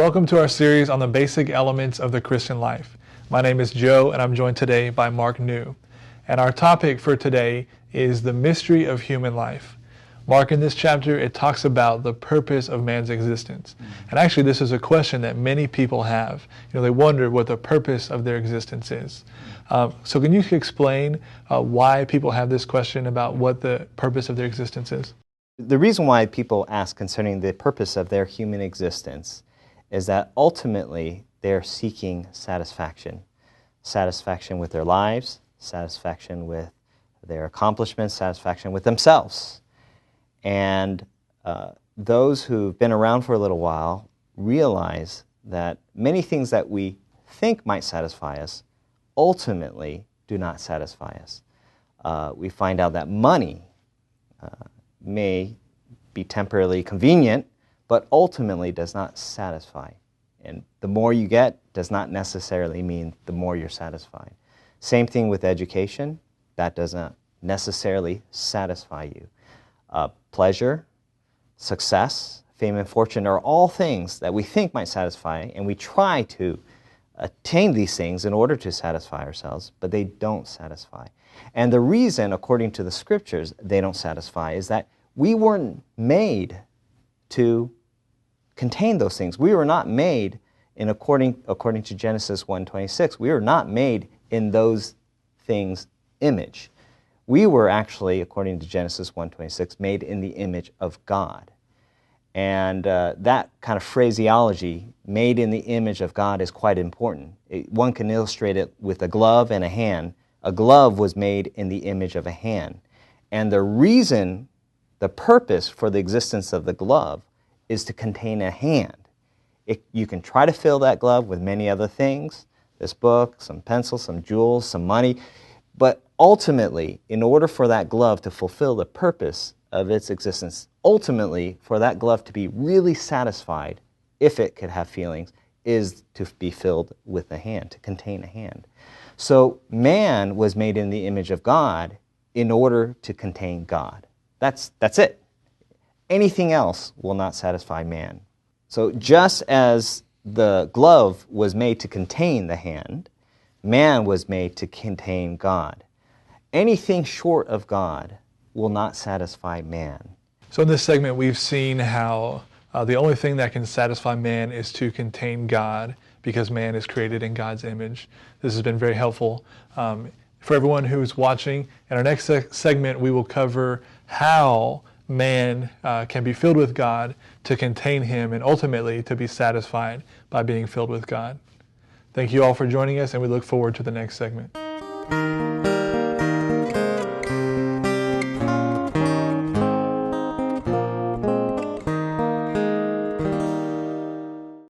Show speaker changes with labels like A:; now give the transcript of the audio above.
A: Welcome to our series on the basic elements of the Christian life. My name is Joe, and I'm joined today by Mark New. And our topic for today is the mystery of human life. Mark, in this chapter, it talks about the purpose of man's existence. And actually, this is a question that many people have. They wonder what the purpose of their existence is. So can you explain why people have this question about what the purpose of their existence is?
B: The reason why people ask concerning the purpose of their human existence is that ultimately they're seeking satisfaction. Satisfaction with their lives, satisfaction with their accomplishments, satisfaction with themselves. And those who've been around for a little while realize that many things that we think might satisfy us ultimately do not satisfy us. We find out that money may be temporarily convenient, but ultimately does not satisfy. And the more you get does not necessarily mean the more you're satisfied. Same thing with education. That doesn't necessarily satisfy you. Pleasure, success, fame and fortune are all things that we think might satisfy, and we try to attain these things in order to satisfy ourselves, but they don't satisfy. And the reason, according to the scriptures, they don't satisfy is that we weren't made to contain those things. We were not made according to Genesis 1:26. We were not made in those things' image. We were actually, according to Genesis 1:26, made in the image of God. And that kind of phraseology, made in the image of God, is quite important. One can illustrate it with a glove and a hand. A glove was made in the image of a hand. And the reason, the purpose for the existence of the glove is to contain a hand. You can try to fill that glove with many other things, this book, some pencils, some jewels, some money, but ultimately, in order for that glove to fulfill the purpose of its existence, ultimately, for that glove to be really satisfied, if it could have feelings, is to be filled with a hand, to contain a hand. So man was made in the image of God in order to contain God. That's it. Anything else will not satisfy man. So just as the glove was made to contain the hand, man was made to contain God. Anything short of God will not satisfy man.
A: So in this segment, we've seen how the only thing that can satisfy man is to contain God, because man is created in God's image. This has been very helpful for everyone who's watching. In our next segment, we will cover how man can be filled with God to contain him and ultimately to be satisfied by being filled with God. Thank you all for joining us, and we look forward to the next segment.